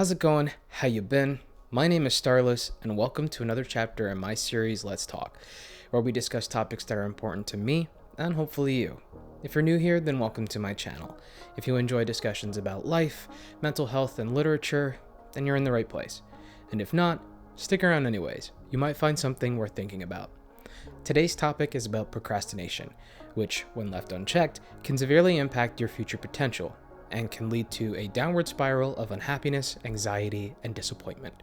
How's it going? How you been? My name is Starless, and welcome to another chapter in my series Let's Talk, where we discuss topics that are important to me and hopefully you. If you're new here, then welcome to my channel. If you enjoy discussions about life, mental health, and literature, then you're in the right place. And if not, stick around anyways. You might find something worth thinking about. Today's topic is about procrastination, which, when left unchecked, can severely impact your future potential and can lead to a downward spiral of unhappiness, anxiety, and disappointment.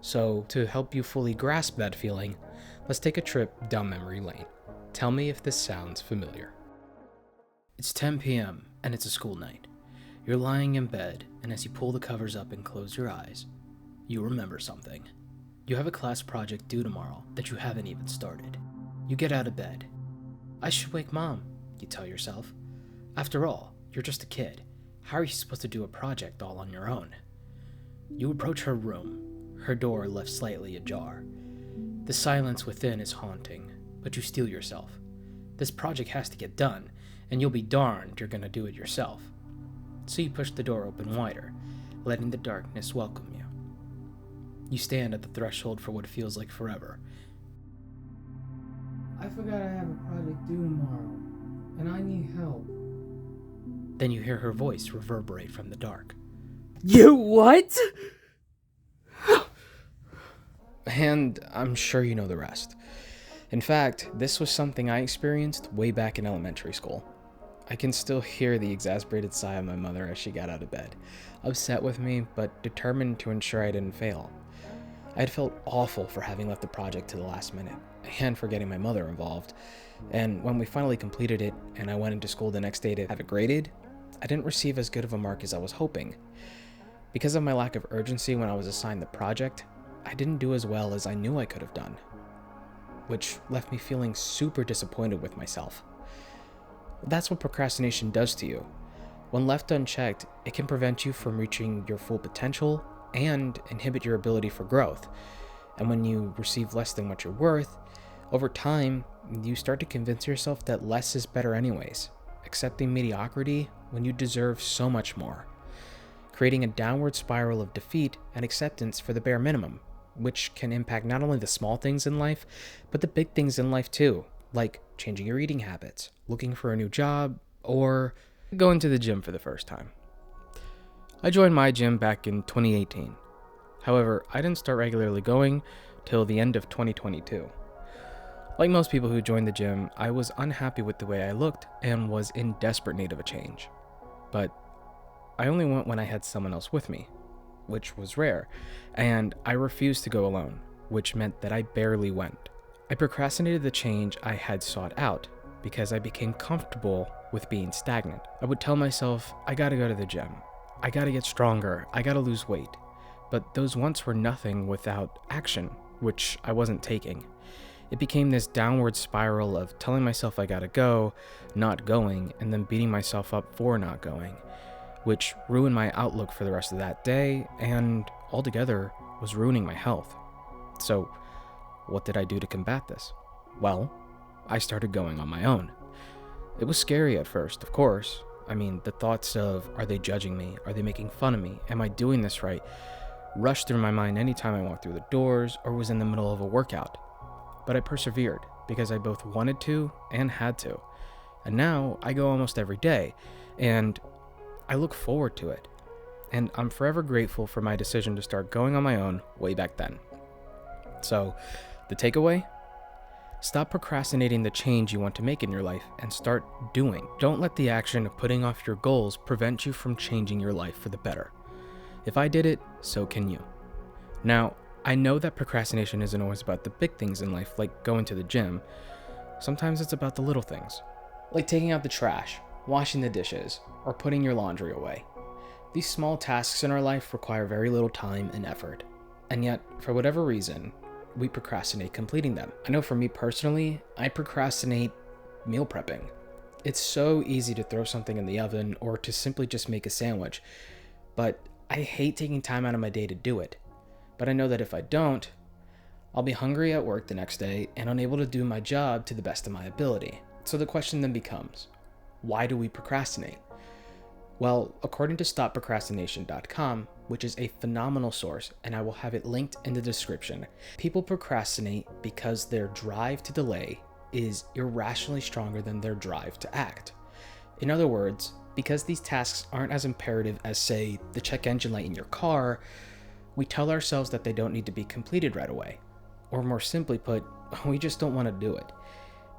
So, to help you fully grasp that feeling, let's take a trip down memory lane. Tell me if this sounds familiar. It's 10 p.m. and it's a school night. You're lying in bed, and as you pull the covers up and close your eyes, you remember something. You have a class project due tomorrow that you haven't even started. You get out of bed. I should wake Mom, you tell yourself. After all, you're just a kid. How are you supposed to do a project all on your own? You approach her room, her door left slightly ajar. The silence within is haunting, but you steel yourself. This project has to get done, and you'll be darned you're gonna do it yourself. So you push the door open wider, letting the darkness welcome you. You stand at the threshold for what feels like forever. I forgot I have a project due tomorrow, and I need help. Then you hear her voice reverberate from the dark. You what? And I'm sure you know the rest. In fact, this was something I experienced way back in elementary school. I can still hear the exasperated sigh of my mother as she got out of bed, upset with me, but determined to ensure I didn't fail. I had felt awful for having left the project to the last minute, and for getting my mother involved. And when we finally completed it, and I went into school the next day to have it graded, I didn't receive as good of a mark as I was hoping. Because of my lack of urgency when I was assigned the project, I didn't do as well as I knew I could have done, which left me feeling super disappointed with myself. That's what procrastination does to you. When left unchecked, it can prevent you from reaching your full potential and inhibit your ability for growth. And when you receive less than what you're worth, over time, you start to convince yourself that less is better anyways, accepting mediocrity when you deserve so much more, creating a downward spiral of defeat and acceptance for the bare minimum, which can impact not only the small things in life, but the big things in life too, like changing your eating habits, looking for a new job, or going to the gym for the first time. I joined my gym back in 2018. However, I didn't start regularly going till the end of 2022. Like most people who joined the gym, I was unhappy with the way I looked and was in desperate need of a change. But I only went when I had someone else with me, which was rare, and I refused to go alone, which meant that I barely went. I procrastinated the change I had sought out because I became comfortable with being stagnant. I would tell myself, I gotta go to the gym, I gotta get stronger, I gotta lose weight. But those wants were nothing without action, which I wasn't taking. It became this downward spiral of telling myself I gotta go, not going, and then beating myself up for not going, which ruined my outlook for the rest of that day and altogether was ruining my health. So, what did I do to combat this? Well, I started going on my own. It was scary at first, of course. I mean, the thoughts of, are they judging me? Are they making fun of me? Am I doing this right? Rushed through my mind anytime I walked through the doors or was in the middle of a workout. But I persevered because I both wanted to and had to. And now I go almost every day, and I look forward to it. And I'm forever grateful for my decision to start going on my own way back then. So, the takeaway? Stop procrastinating the change you want to make in your life and start doing. Don't let the action of putting off your goals prevent you from changing your life for the better. If I did it, so can you. Now, I know that procrastination isn't always about the big things in life, like going to the gym. Sometimes it's about the little things, like taking out the trash, washing the dishes, or putting your laundry away. These small tasks in our life require very little time and effort, and yet, for whatever reason, we procrastinate completing them. I know for me personally, I procrastinate meal prepping. It's so easy to throw something in the oven or to simply just make a sandwich, but I hate taking time out of my day to do it. But I know that if I don't, I'll be hungry at work the next day and unable to do my job to the best of my ability. So the question then becomes, why do we procrastinate? Well, according to stopprocrastination.com, which is a phenomenal source, and I will have it linked in the description. People procrastinate because their drive to delay is irrationally stronger than their drive to act. In other words, because these tasks aren't as imperative as, say, the check engine light in your car, we tell ourselves that they don't need to be completed right away. Or more simply put, we just don't want to do it.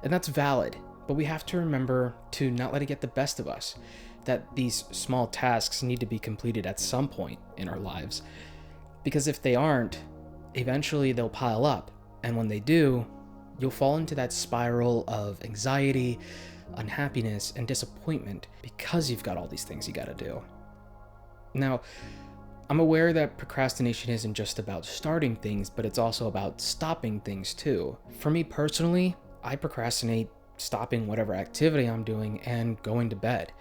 And that's valid, but we have to remember to not let it get the best of us, that these small tasks need to be completed at some point in our lives. Because if they aren't, eventually they'll pile up, and when they do, you'll fall into that spiral of anxiety, unhappiness, and disappointment because you've got all these things you gotta do. Now, I'm aware that procrastination isn't just about starting things, but it's also about stopping things too. For me personally, I procrastinate stopping whatever activity I'm doing and going to bed.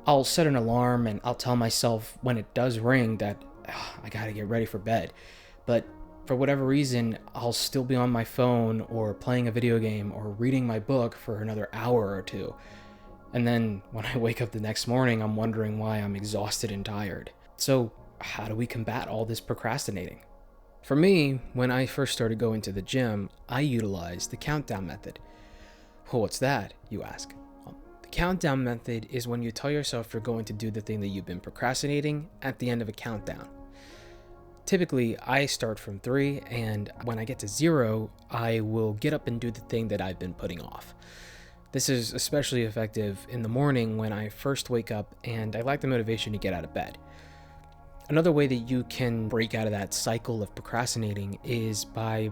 I'll set an alarm and I'll tell myself when it does ring that I gotta get ready for bed. But for whatever reason, I'll still be on my phone or playing a video game or reading my book for another hour or two. And then when I wake up the next morning, I'm wondering why I'm exhausted and tired. So how do we combat all this procrastinating? For me, when I first started going to the gym, I utilized the countdown method. Well, what's that, you ask? Well, the countdown method is when you tell yourself you're going to do the thing that you've been procrastinating at the end of a countdown. Typically, I start from 3, and when I get to 0, I will get up and do the thing that I've been putting off. This is especially effective in the morning when I first wake up and I lack the motivation to get out of bed. Another way that you can break out of that cycle of procrastinating is by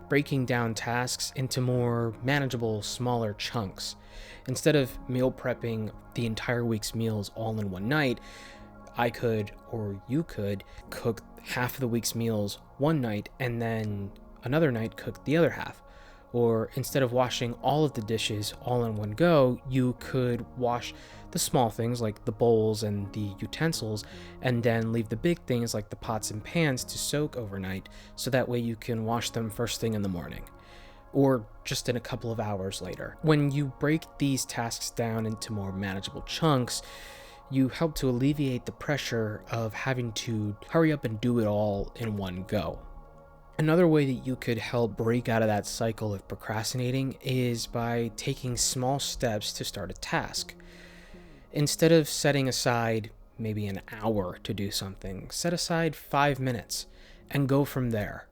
breaking down tasks into more manageable, smaller chunks. Instead of meal prepping the entire week's meals all in one night, I could, or you could, cook half of the week's meals one night and then another night cook the other half. Or instead of washing all of the dishes all in one go, you could wash the small things like the bowls and the utensils, and then leave the big things like the pots and pans to soak overnight, so that way you can wash them first thing in the morning, or just in a couple of hours later. When you break these tasks down into more manageable chunks, you help to alleviate the pressure of having to hurry up and do it all in one go. Another way that you could help break out of that cycle of procrastinating is by taking small steps to start a task. Instead of setting aside maybe an hour to do something, set aside 5 minutes and go from there.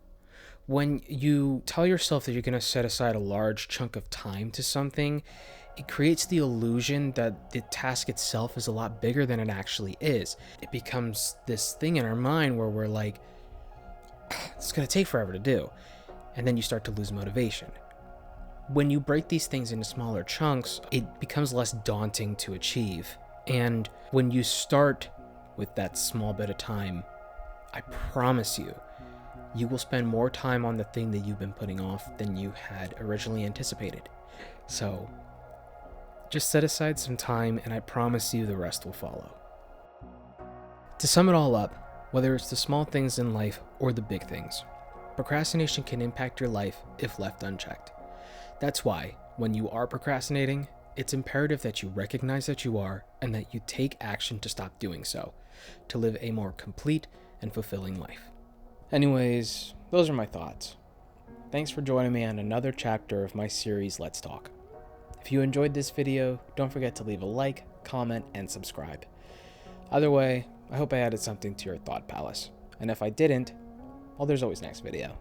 When you tell yourself that you're going to set aside a large chunk of time to something, it creates the illusion that the task itself is a lot bigger than it actually is. It becomes this thing in our mind where we're like, it's going to take forever to do. And then you start to lose motivation. When you break these things into smaller chunks, it becomes less daunting to achieve. And when you start with that small bit of time, I promise you, you will spend more time on the thing that you've been putting off than you had originally anticipated. So just set aside some time and I promise you the rest will follow. To sum it all up, whether it's the small things in life or the big things, procrastination can impact your life if left unchecked. That's why, when you are procrastinating, it's imperative that you recognize that you are and that you take action to stop doing so, to live a more complete and fulfilling life. Anyways, those are my thoughts. Thanks for joining me on another chapter of my series, Let's Talk. If you enjoyed this video, don't forget to leave a like, comment, and subscribe. Either way, I hope I added something to your thought palace. And if I didn't, well, there's always next video.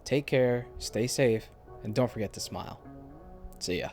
Take care, stay safe, and don't forget to smile. See ya.